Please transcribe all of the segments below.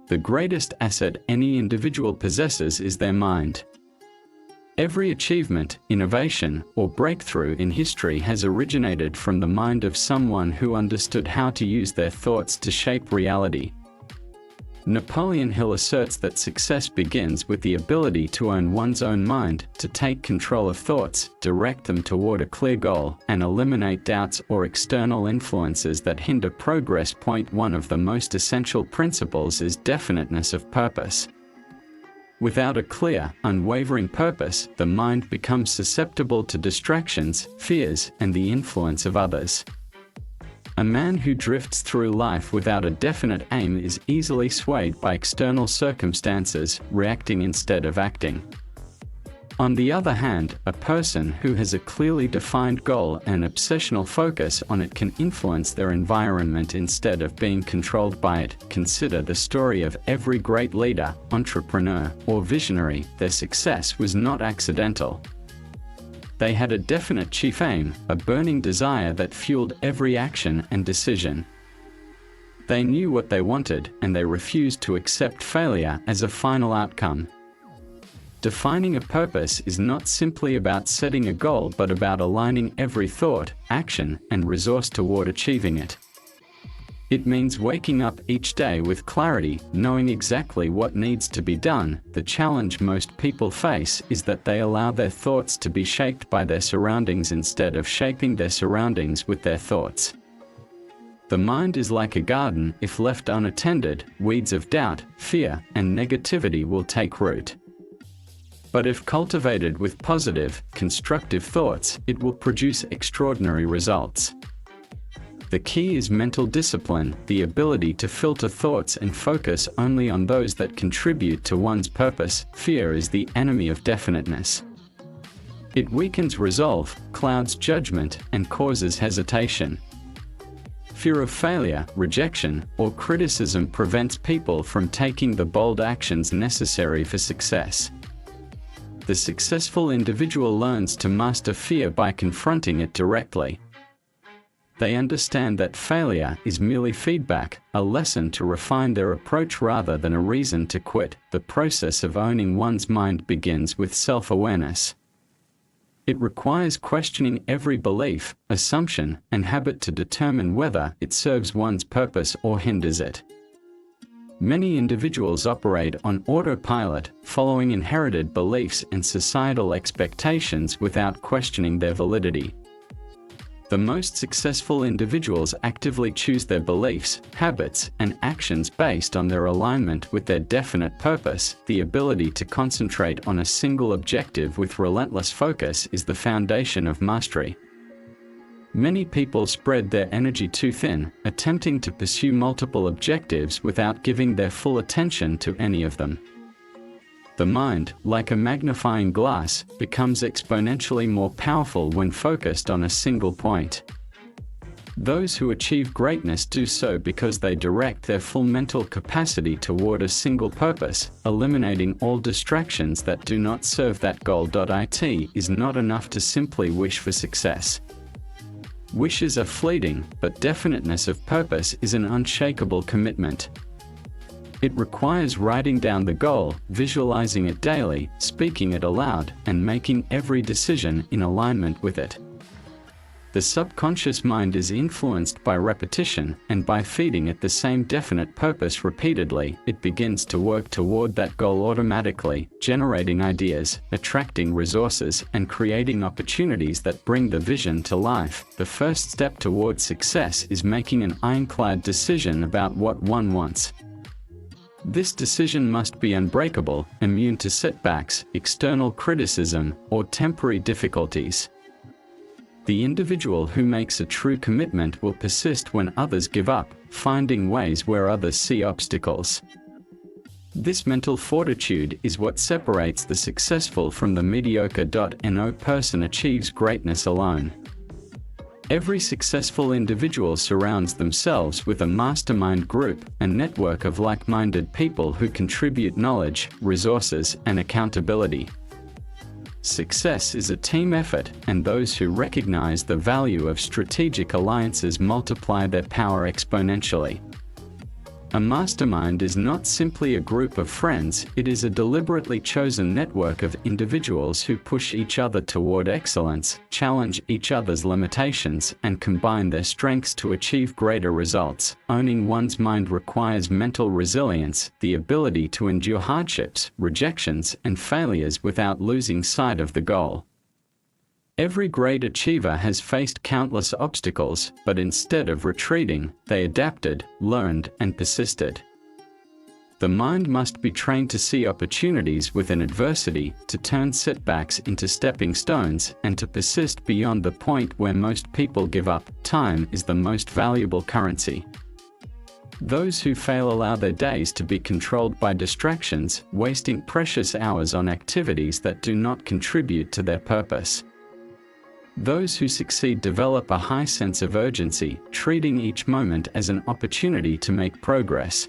The greatest asset any individual possesses is their mind. Every achievement, innovation, or breakthrough in history has originated from the mind of someone who understood how to use their thoughts to shape reality. Napoleon Hill asserts that success begins with the ability to own one's own mind, to take control of thoughts, direct them toward a clear goal, and eliminate doubts or external influences that hinder progress. Point 1 of the most essential principles is definiteness of purpose. Without a clear, unwavering purpose, the mind becomes susceptible to distractions, fears, and the influence of others. A man who drifts through life without a definite aim is easily swayed by external circumstances, reacting instead of acting. On the other hand, a person who has a clearly defined goal and obsessional focus on it can influence their environment instead of being controlled by it. Consider the story of every great leader, entrepreneur, or visionary. Their success was not accidental. They had a definite chief aim, a burning desire that fueled every action and decision. They knew what they wanted, and they refused to accept failure as a final outcome. Defining a purpose is not simply about setting a goal but about aligning every thought, action, and resource toward achieving it. It means waking up each day with clarity, knowing exactly what needs to be done. The challenge most people face is that they allow their thoughts to be shaped by their surroundings instead of shaping their surroundings with their thoughts. The mind is like a garden. If left unattended, weeds of doubt, fear, and negativity will take root. But if cultivated with positive, constructive thoughts, it will produce extraordinary results. The key is mental discipline, the ability to filter thoughts and focus only on those that contribute to one's purpose. Fear is the enemy of definiteness. It weakens resolve, clouds judgment, and causes hesitation. Fear of failure, rejection, or criticism prevents people from taking the bold actions necessary for success. The successful individual learns to master fear by confronting it directly. They understand that failure is merely feedback, a lesson to refine their approach rather than a reason to quit. The process of owning one's mind begins with self-awareness. It requires questioning every belief, assumption, and habit to determine whether it serves one's purpose or hinders it. Many individuals operate on autopilot, following inherited beliefs and societal expectations without questioning their validity. The most successful individuals actively choose their beliefs, habits, and actions based on their alignment with their definite purpose. The ability to concentrate on a single objective with relentless focus is the foundation of mastery. Many people spread their energy too thin, attempting to pursue multiple objectives without giving their full attention to any of them. The mind, like a magnifying glass, becomes exponentially more powerful when focused on a single point. Those who achieve greatness do so because they direct their full mental capacity toward a single purpose, eliminating all distractions that do not serve that goal. It is not enough to simply wish for success. Wishes are fleeting, but definiteness of purpose is an unshakable commitment. It requires writing down the goal, visualizing it daily, speaking it aloud, and making every decision in alignment with it. The subconscious mind is influenced by repetition, and by feeding it the same definite purpose repeatedly, it begins to work toward that goal automatically, generating ideas, attracting resources, and creating opportunities that bring the vision to life. The first step toward success is making an ironclad decision about what one wants. This decision must be unbreakable, immune to setbacks, external criticism, or temporary difficulties. The individual who makes a true commitment will persist when others give up, finding ways where others see obstacles. This mental fortitude is what separates the successful from the mediocre. No person achieves greatness alone. Every successful individual surrounds themselves with a mastermind group, a network of like-minded people who contribute knowledge, resources, and accountability. Success is a team effort, and those who recognize the value of strategic alliances multiply their power exponentially. A mastermind is not simply a group of friends, it is a deliberately chosen network of individuals who push each other toward excellence, challenge each other's limitations, and combine their strengths to achieve greater results. Owning one's mind requires mental resilience, the ability to endure hardships, rejections, and failures without losing sight of the goal. Every great achiever has faced countless obstacles, but instead of retreating, they adapted, learned, and persisted. The mind must be trained to see opportunities within adversity, to turn setbacks into stepping stones, and to persist beyond the point where most people give up. Time is the most valuable currency. Those who fail allow their days to be controlled by distractions, wasting precious hours on activities that do not contribute to their purpose. Those who succeed develop a high sense of urgency, treating each moment as an opportunity to make progress.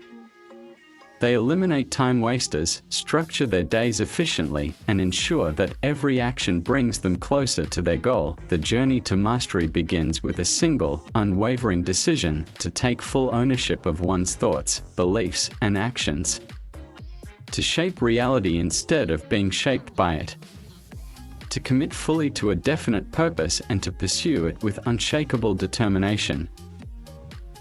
They eliminate time wasters, structure their days efficiently, and ensure that every action brings them closer to their goal. The journey to mastery begins with a single, unwavering decision to take full ownership of one's thoughts, beliefs, and actions. To shape reality instead of being shaped by it. To commit fully to a definite purpose and to pursue it with unshakable determination.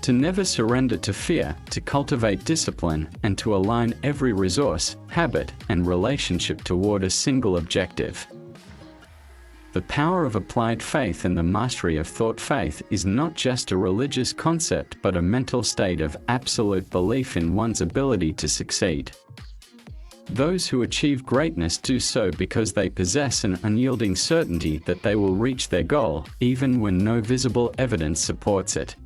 To never surrender to fear, to cultivate discipline, and to align every resource, habit, and relationship toward a single objective. The power of applied faith and the mastery of thought. Faith is not just a religious concept but a mental state of absolute belief in one's ability to succeed. Those who achieve greatness do so because they possess an unyielding certainty that they will reach their goal, even when no visible evidence supports it.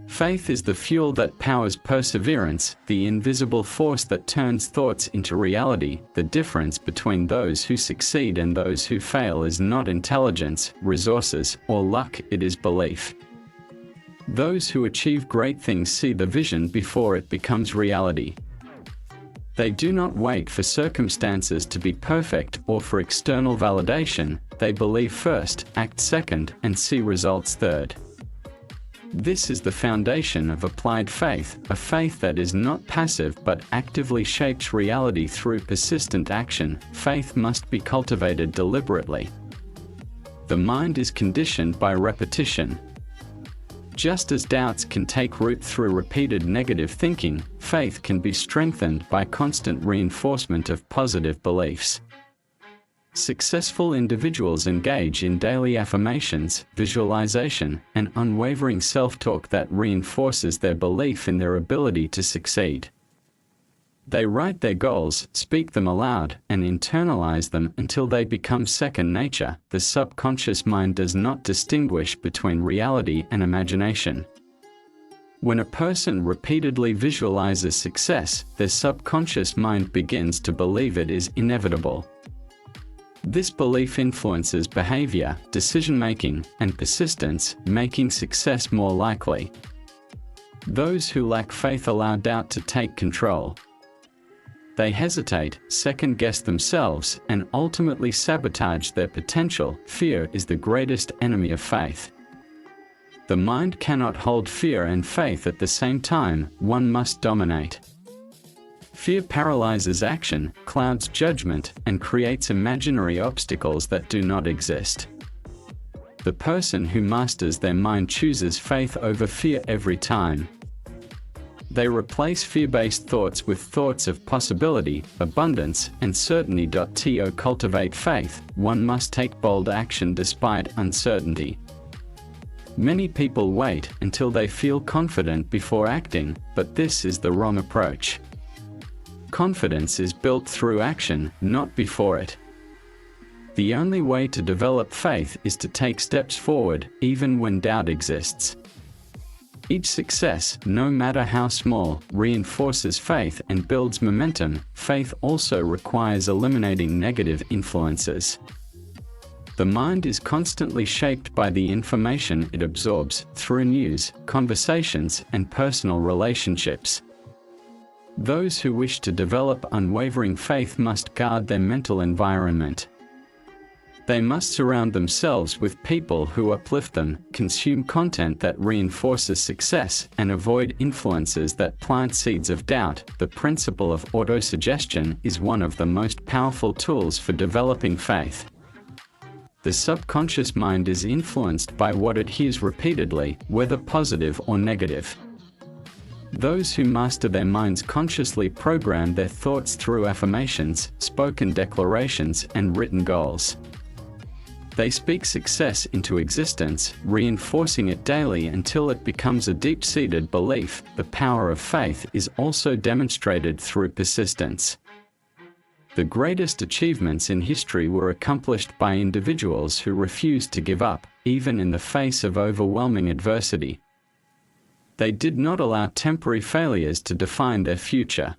Faith is the fuel that powers perseverance, the invisible force that turns thoughts into reality. The difference between those who succeed and those who fail is not intelligence, resources, or luck, it is belief. Those who achieve great things see the vision before it becomes reality. They do not wait for circumstances to be perfect or for external validation. They believe first, act second, and see results third. This is the foundation of applied faith, a faith that is not passive but actively shapes reality through persistent action. Faith must be cultivated deliberately. The mind is conditioned by repetition. Just as doubts can take root through repeated negative thinking, faith can be strengthened by constant reinforcement of positive beliefs. Successful individuals engage in daily affirmations, visualization, and unwavering self-talk that reinforces their belief in their ability to succeed. They write their goals, speak them aloud, and internalize them until they become second nature. The subconscious mind does not distinguish between reality and imagination. When a person repeatedly visualizes success, their subconscious mind begins to believe it is inevitable. This belief influences behavior, decision-making, and persistence, making success more likely. Those who lack faith allow doubt to take control. They hesitate, second-guess themselves, and ultimately sabotage their potential. Fear is the greatest enemy of faith. The mind cannot hold fear and faith at the same time, one must dominate. Fear paralyzes action, clouds judgment, and creates imaginary obstacles that do not exist. The person who masters their mind chooses faith over fear every time. They replace fear-based thoughts with thoughts of possibility, abundance, and certainty. To cultivate faith, one must take bold action despite uncertainty. Many people wait until they feel confident before acting, but this is the wrong approach. Confidence is built through action, not before it. The only way to develop faith is to take steps forward, even when doubt exists. Each success, no matter how small, reinforces faith and builds momentum. Faith also requires eliminating negative influences. The mind is constantly shaped by the information it absorbs through news, conversations, and personal relationships. Those who wish to develop unwavering faith must guard their mental environment. They must surround themselves with people who uplift them, consume content that reinforces success, and avoid influences that plant seeds of doubt. The principle of autosuggestion is one of the most powerful tools for developing faith. The subconscious mind is influenced by what it hears repeatedly, whether positive or negative. Those who master their minds consciously program their thoughts through affirmations, spoken declarations, and written goals. They speak success into existence, reinforcing it daily until it becomes a deep-seated belief. The power of faith is also demonstrated through persistence. The greatest achievements in history were accomplished by individuals who refused to give up, even in the face of overwhelming adversity. They did not allow temporary failures to define their future.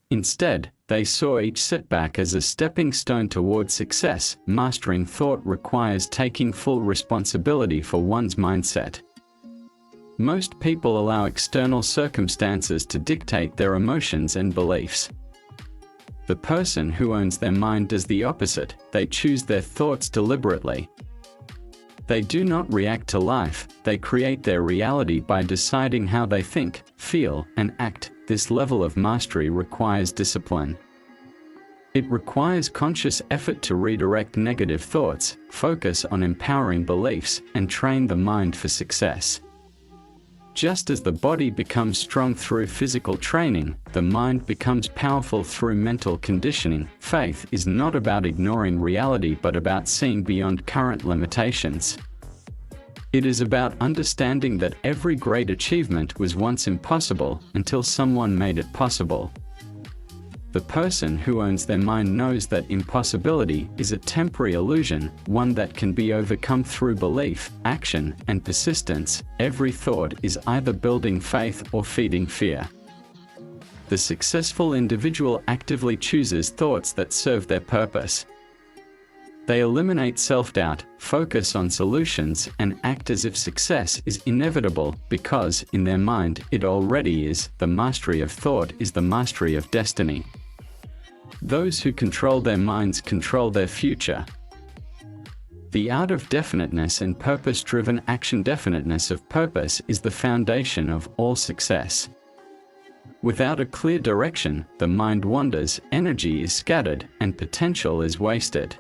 Instead, they saw each setback as a stepping stone toward success. Mastering thought requires taking full responsibility for one's mindset. Most people allow external circumstances to dictate their emotions and beliefs. The person who owns their mind does the opposite. They choose their thoughts deliberately. They do not react to life, they create their reality by deciding how they think, feel, and act. This level of mastery requires discipline. It requires conscious effort to redirect negative thoughts, focus on empowering beliefs, and train the mind for success. Just as the body becomes strong through physical training, the mind becomes powerful through mental conditioning. Faith is not about ignoring reality but about seeing beyond current limitations. It is about understanding that every great achievement was once impossible until someone made it possible. The person who owns their mind knows that impossibility is a temporary illusion, one that can be overcome through belief, action, and persistence. Every thought is either building faith or feeding fear. The successful individual actively chooses thoughts that serve their purpose. They eliminate self-doubt, focus on solutions, and act as if success is inevitable because, in their mind, it already is. The mastery of thought is the mastery of destiny. Those who control their minds control their future. The art of definiteness and purpose-driven action. Definiteness of purpose is the foundation of all success. Without a clear direction, the mind wanders, energy is scattered, and potential is wasted.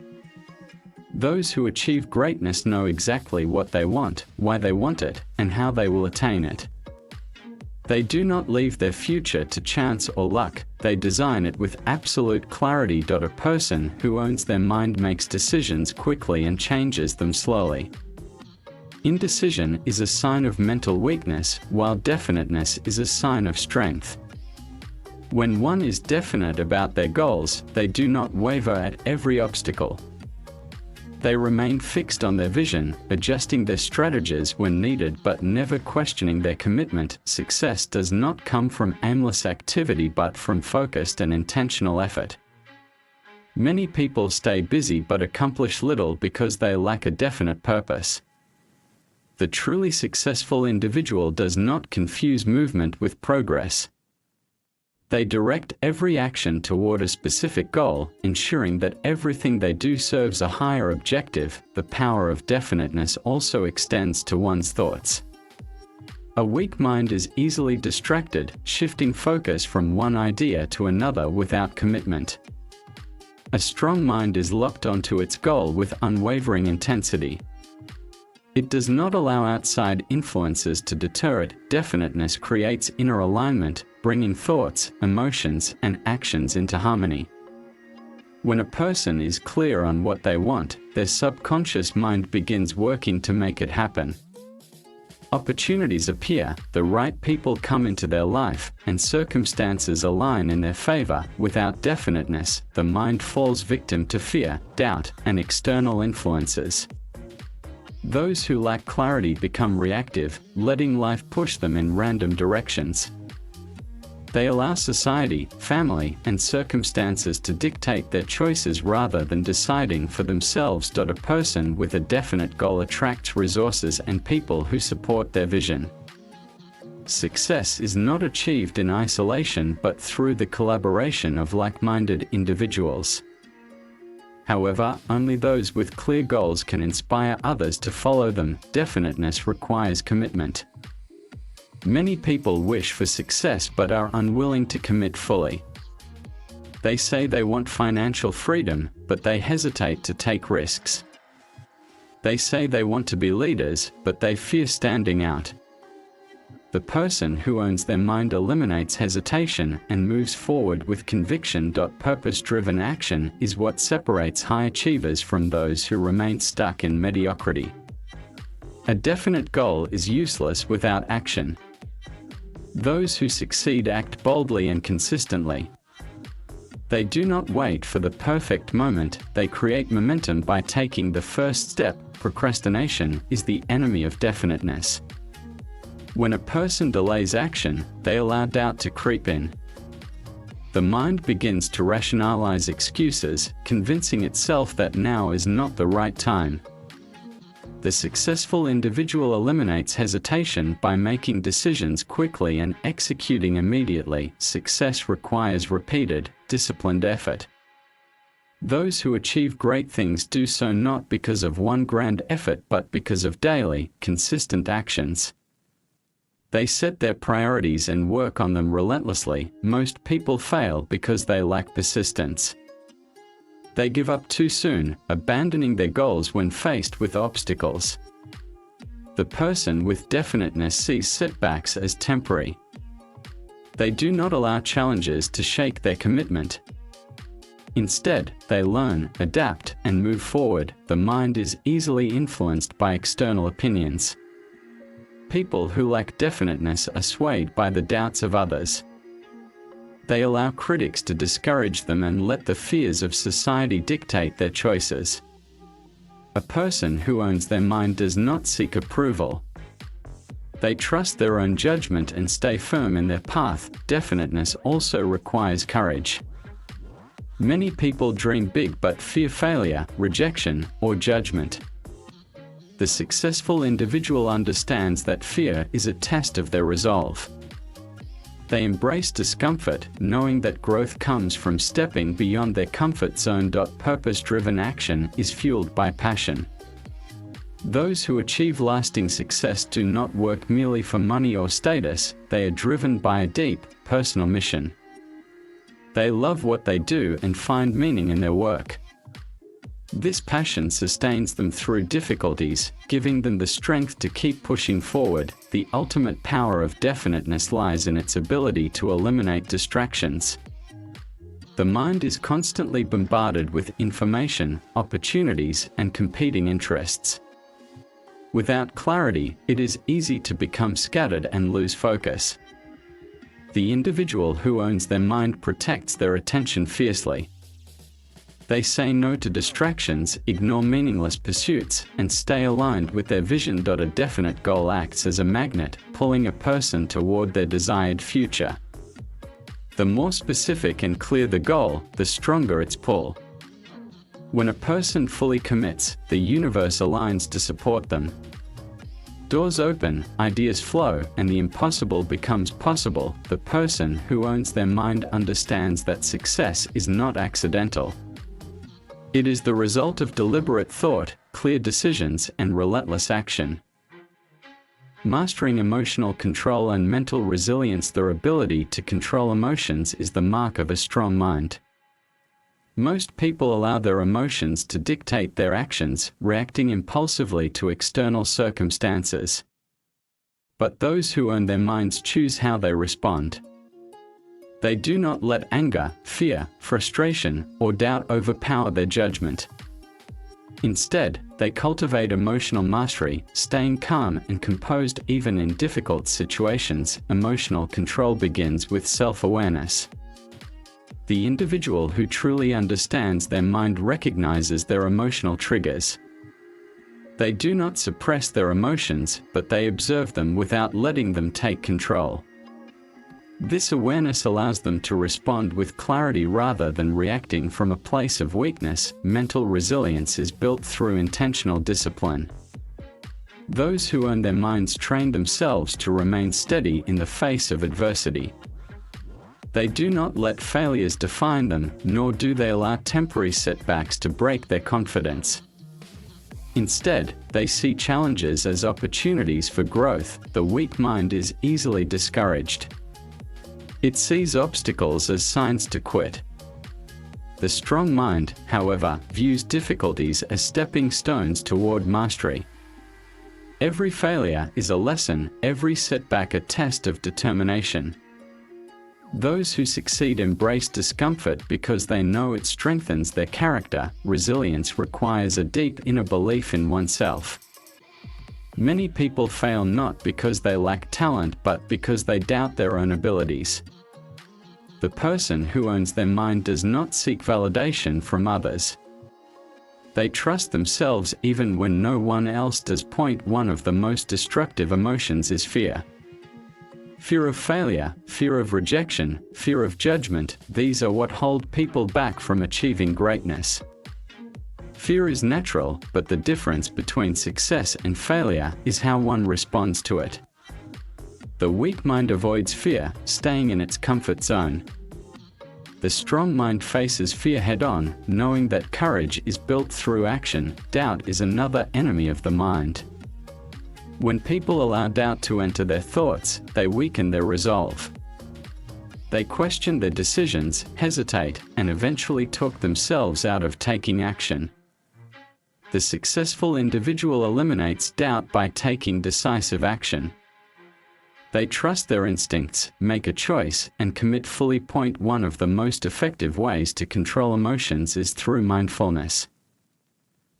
Those who achieve greatness know exactly what they want, why they want it, and how they will attain it. They do not leave their future to chance or luck, they design it with absolute clarity. A person who owns their mind makes decisions quickly and changes them slowly. Indecision is a sign of mental weakness, while definiteness is a sign of strength. When one is definite about their goals, they do not waver at every obstacle. They remain fixed on their vision, adjusting their strategies when needed but never questioning their commitment. Success does not come from aimless activity but from focused and intentional effort. Many people stay busy but accomplish little because they lack a definite purpose. The truly successful individual does not confuse movement with progress. They direct every action toward a specific goal, ensuring that everything they do serves a higher objective. The power of definiteness also extends to one's thoughts. A weak mind is easily distracted, shifting focus from one idea to another without commitment. A strong mind is locked onto its goal with unwavering intensity. It does not allow outside influences to deter it. Definiteness creates inner alignment, bringing thoughts, emotions, and actions into harmony. When a person is clear on what they want, their subconscious mind begins working to make it happen. Opportunities appear, the right people come into their life, and circumstances align in their favor. Without definiteness, the mind falls victim to fear, doubt, and external influences. Those who lack clarity become reactive, letting life push them in random directions. They allow society, family, and circumstances to dictate their choices rather than deciding for themselves. A person with a definite goal attracts resources and people who support their vision. Success is not achieved in isolation but through the collaboration of like-minded individuals. However, only those with clear goals can inspire others to follow them. Definiteness requires commitment. Many people wish for success but are unwilling to commit fully. They say they want financial freedom, but they hesitate to take risks. They say they want to be leaders, but they fear standing out. The person who owns their mind eliminates hesitation and moves forward with conviction. Purpose-driven action is what separates high achievers from those who remain stuck in mediocrity. A definite goal is useless without action. Those who succeed act boldly and consistently. They do not wait for the perfect moment, they create momentum by taking the first step. Procrastination is the enemy of definiteness. When a person delays action, they allow doubt to creep in. The mind begins to rationalize excuses, convincing itself that now is not the right time. The successful individual eliminates hesitation by making decisions quickly and executing immediately. Success requires repeated, disciplined effort. Those who achieve great things do so not because of one grand effort but because of daily, consistent actions. They set their priorities and work on them relentlessly. Most people fail because they lack persistence. They give up too soon, abandoning their goals when faced with obstacles. The person with definiteness sees setbacks as temporary. They do not allow challenges to shake their commitment. Instead, they learn, adapt, and move forward. The mind is easily influenced by external opinions. People who lack definiteness are swayed by the doubts of others. They allow critics to discourage them and let the fears of society dictate their choices. A person who owns their mind does not seek approval. They trust their own judgment and stay firm in their path. Definiteness also requires courage. Many people dream big but fear failure, rejection, or judgment. The successful individual understands that fear is a test of their resolve. They embrace discomfort, knowing that growth comes from stepping beyond their comfort zone. Purpose-driven action is fueled by passion. Those who achieve lasting success do not work merely for money or status, they are driven by a deep, personal mission. They love what they do and find meaning in their work. This passion sustains them through difficulties, giving them the strength to keep pushing forward. The ultimate power of definiteness lies in its ability to eliminate distractions. The mind is constantly bombarded with information, opportunities, and competing interests. Without clarity, it is easy to become scattered and lose focus. The individual who owns their mind protects their attention fiercely. They say no to distractions, ignore meaningless pursuits, and stay aligned with their vision. A definite goal acts as a magnet, pulling a person toward their desired future. The more specific and clear the goal, the stronger its pull. When a person fully commits, the universe aligns to support them. Doors open, ideas flow, and the impossible becomes possible. The person who owns their mind understands that success is not accidental. It is the result of deliberate thought, clear decisions, and relentless action. Mastering emotional control and mental resilience. The ability to control emotions is the mark of a strong mind. Most people allow their emotions to dictate their actions, reacting impulsively to external circumstances. But those who own their minds choose how they respond. They do not let anger, fear, frustration, or doubt overpower their judgment. Instead, they cultivate emotional mastery, staying calm and composed even in difficult situations. Emotional control begins with self-awareness. The individual who truly understands their mind recognizes their emotional triggers. They do not suppress their emotions, but they observe them without letting them take control. This awareness allows them to respond with clarity rather than reacting from a place of weakness. Mental resilience is built through intentional discipline. Those who own their minds train themselves to remain steady in the face of adversity. They do not let failures define them, nor do they allow temporary setbacks to break their confidence. Instead, they see challenges as opportunities for growth. The weak mind is easily discouraged. It sees obstacles as signs to quit. The strong mind, however, views difficulties as stepping stones toward mastery. Every failure is a lesson, every setback a test of determination. Those who succeed embrace discomfort because they know it strengthens their character. Resilience requires a deep inner belief in oneself. Many people fail not because they lack talent but because they doubt their own abilities. The person who owns their mind does not seek validation from others. They trust themselves even when no one else does. One of the most destructive emotions is fear. Fear of failure, fear of rejection, fear of judgment, these are what hold people back from achieving greatness. Fear is natural, but the difference between success and failure is how one responds to it. The weak mind avoids fear, staying in its comfort zone. The strong mind faces fear head-on, knowing that courage is built through action. Doubt is another enemy of the mind. When people allow doubt to enter their thoughts, they weaken their resolve. They question their decisions, hesitate, and eventually talk themselves out of taking action. The successful individual eliminates doubt by taking decisive action. They trust their instincts, make a choice, and commit fully. One of the most effective ways to control emotions is through mindfulness.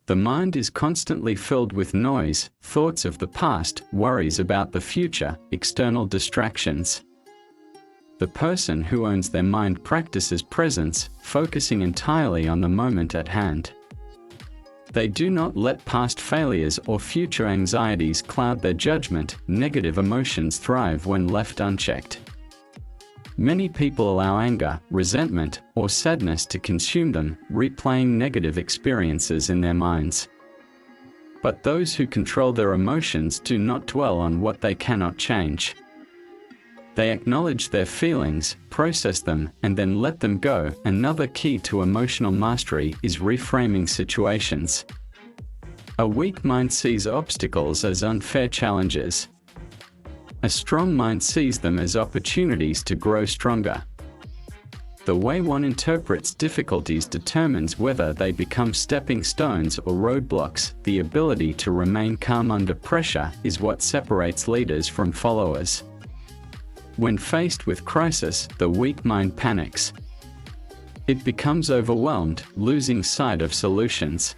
The mind is constantly filled with noise, thoughts of the past, worries about the future, external distractions. The person who owns their mind practices presence, focusing entirely on the moment at hand. They do not let past failures or future anxieties cloud their judgment. Negative emotions thrive when left unchecked. Many people allow anger, resentment, or sadness to consume them, replaying negative experiences in their minds. But those who control their emotions do not dwell on what they cannot change. They acknowledge their feelings, process them, and then let them go. Another key to emotional mastery is reframing situations. A weak mind sees obstacles as unfair challenges. A strong mind sees them as opportunities to grow stronger. The way one interprets difficulties determines whether they become stepping stones or roadblocks. The ability to remain calm under pressure is what separates leaders from followers. When faced with crisis, the weak mind panics. It becomes overwhelmed, losing sight of solutions.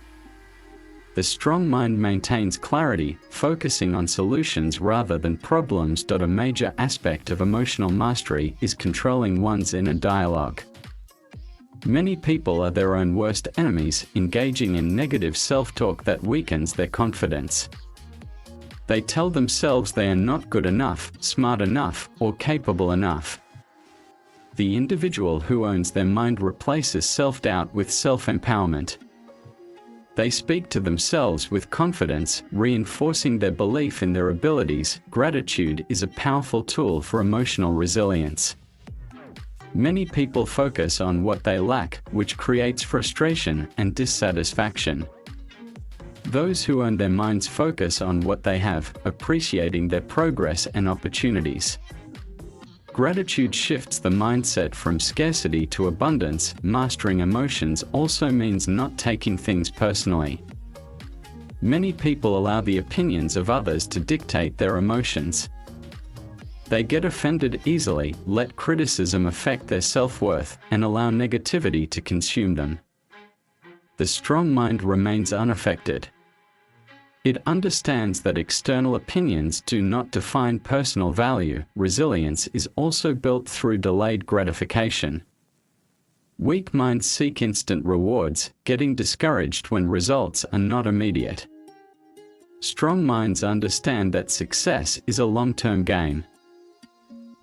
The strong mind maintains clarity, focusing on solutions rather than problems. A major aspect of emotional mastery is controlling one's inner dialogue. Many people are their own worst enemies, engaging in negative self-talk that weakens their confidence. They tell themselves they are not good enough, smart enough, or capable enough. The individual who owns their mind replaces self-doubt with self-empowerment. They speak to themselves with confidence, reinforcing their belief in their abilities. Gratitude is a powerful tool for emotional resilience. Many people focus on what they lack, which creates frustration and dissatisfaction. Those who own their minds focus on what they have, appreciating their progress and opportunities. Gratitude shifts the mindset from scarcity to abundance. Mastering emotions also means not taking things personally. Many people allow the opinions of others to dictate their emotions. They get offended easily, let criticism affect their self-worth, and allow negativity to consume them. The strong mind remains unaffected. It understands that external opinions do not define personal value. Resilience is also built through delayed gratification. Weak minds seek instant rewards, getting discouraged when results are not immediate. Strong minds understand that success is a long-term game.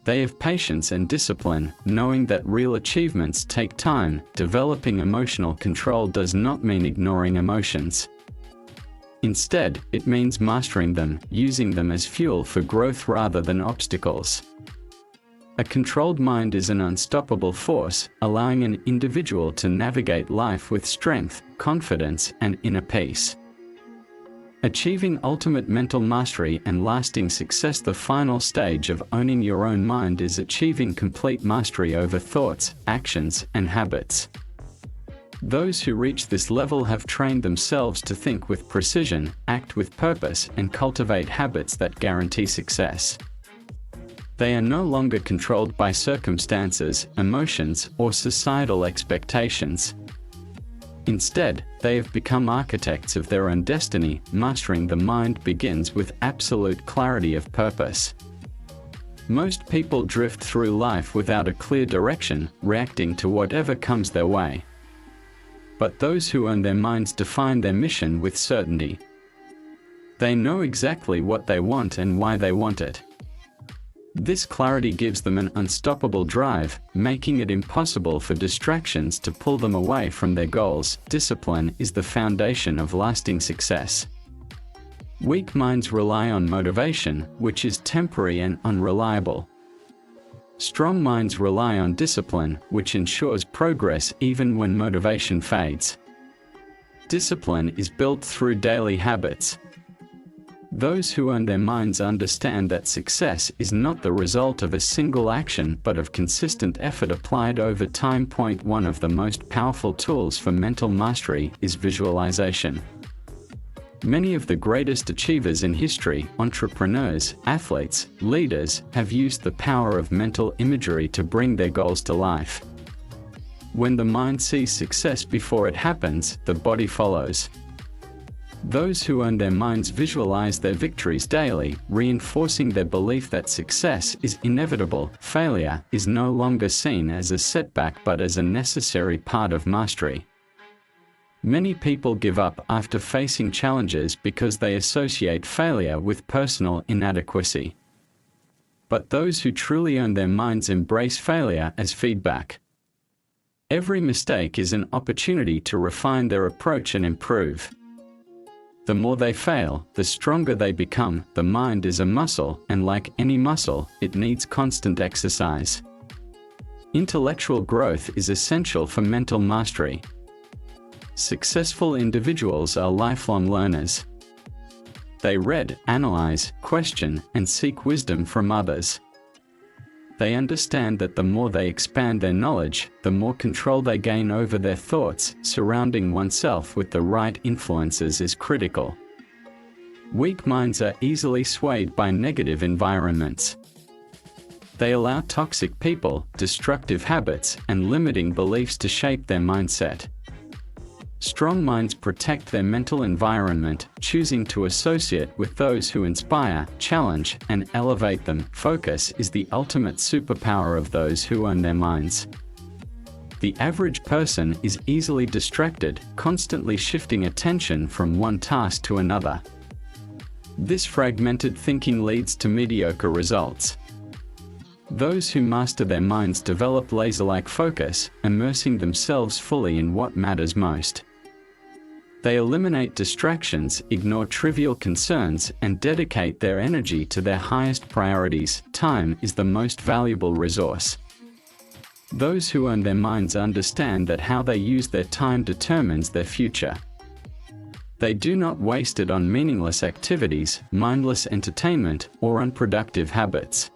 They have patience and discipline, knowing that real achievements take time. Developing emotional control does not mean ignoring emotions. Instead, it means mastering them, using them as fuel for growth rather than obstacles. A controlled mind is an unstoppable force, allowing an individual to navigate life with strength, confidence, and inner peace. Achieving ultimate mental mastery and lasting success. The final stage of owning your own mind is achieving complete mastery over thoughts, actions, and habits. Those who reach this level have trained themselves to think with precision, act with purpose, and cultivate habits that guarantee success. They are no longer controlled by circumstances, emotions, or societal expectations. Instead, they have become architects of their own destiny. Mastering the mind begins with absolute clarity of purpose. Most people drift through life without a clear direction, reacting to whatever comes their way. But those who own their minds define their mission with certainty. They know exactly what they want and why they want it. This clarity gives them an unstoppable drive, making it impossible for distractions to pull them away from their goals. Discipline is the foundation of lasting success. Weak minds rely on motivation, which is temporary and unreliable. Strong minds rely on discipline, which ensures progress even when motivation fades. Discipline is built through daily habits. Those who own their minds understand that success is not the result of a single action but of consistent effort applied over time. One of the most powerful tools for mental mastery is visualization. Many of the greatest achievers in history, entrepreneurs, athletes, leaders, have used the power of mental imagery to bring their goals to life. When the mind sees success before it happens, the body follows. Those who own their minds visualize their victories daily, reinforcing their belief that success is inevitable. Failure is no longer seen as a setback but as a necessary part of mastery. Many people give up after facing challenges because they associate failure with personal inadequacy. But those who truly own their minds embrace failure as feedback. Every mistake is an opportunity to refine their approach and improve. The more they fail, the stronger they become. The mind is a muscle, and like any muscle, it needs constant exercise. Intellectual growth is essential for mental mastery. Successful individuals are lifelong learners. They read, analyze, question, and seek wisdom from others. They understand that the more they expand their knowledge, the more control they gain over their thoughts. Surrounding oneself with the right influences is critical. Weak minds are easily swayed by negative environments. They allow toxic people, destructive habits, and limiting beliefs to shape their mindset. Strong minds protect their mental environment, choosing to associate with those who inspire, challenge, and elevate them. Focus is the ultimate superpower of those who own their minds. The average person is easily distracted, constantly shifting attention from one task to another. This fragmented thinking leads to mediocre results. Those who master their minds develop laser-like focus, immersing themselves fully in what matters most. They eliminate distractions, ignore trivial concerns, and dedicate their energy to their highest priorities. Time is the most valuable resource. Those who own their minds understand that how they use their time determines their future. They do not waste it on meaningless activities, mindless entertainment, or unproductive habits.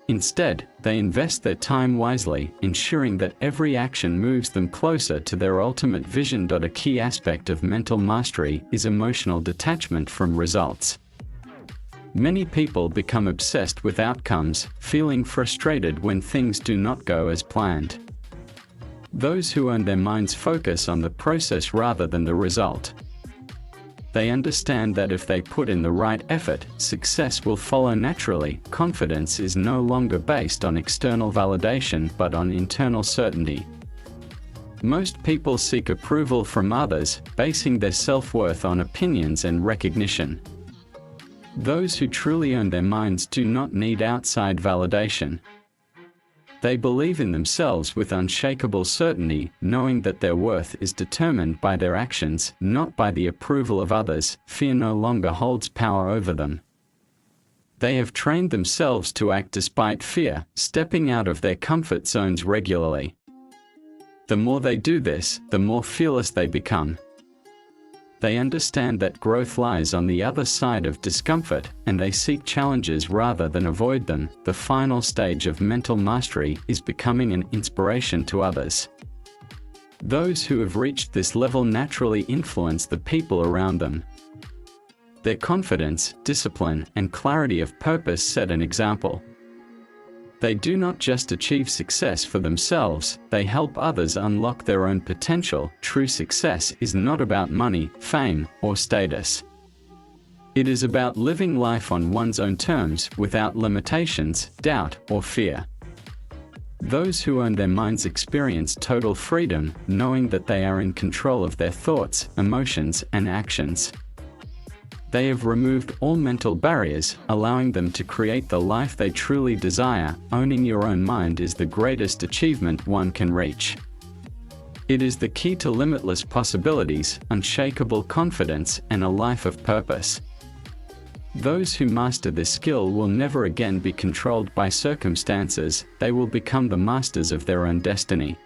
Instead, they invest their time wisely, ensuring that every action moves them closer to their ultimate vision. A key aspect of mental mastery is emotional detachment from results. Many people become obsessed with outcomes, feeling frustrated when things do not go as planned. Those who own their minds focus on the process rather than the result. They understand that if they put in the right effort, success will follow naturally. Confidence is no longer based on external validation but on internal certainty. Most people seek approval from others, basing their self-worth on opinions and recognition. Those who truly own their minds do not need outside validation. They believe in themselves with unshakable certainty, knowing that their worth is determined by their actions, not by the approval of others. Fear no longer holds power over them. They have trained themselves to act despite fear, stepping out of their comfort zones regularly. The more they do this, the more fearless they become. They understand that growth lies on the other side of discomfort, and they seek challenges rather than avoid them. The final stage of mental mastery is becoming an inspiration to others. Those who have reached this level naturally influence the people around them. Their confidence, discipline, and clarity of purpose set an example. They do not just achieve success for themselves, they help others unlock their own potential. True success is not about money, fame, or status. It is about living life on one's own terms, without limitations, doubt, or fear. Those who own their minds experience total freedom, knowing that they are in control of their thoughts, emotions, and actions. They have removed all mental barriers, allowing them to create the life they truly desire. Owning your own mind is the greatest achievement one can reach. It is the key to limitless possibilities, unshakable confidence, and a life of purpose. Those who master this skill will never again be controlled by circumstances. They will become the masters of their own destiny.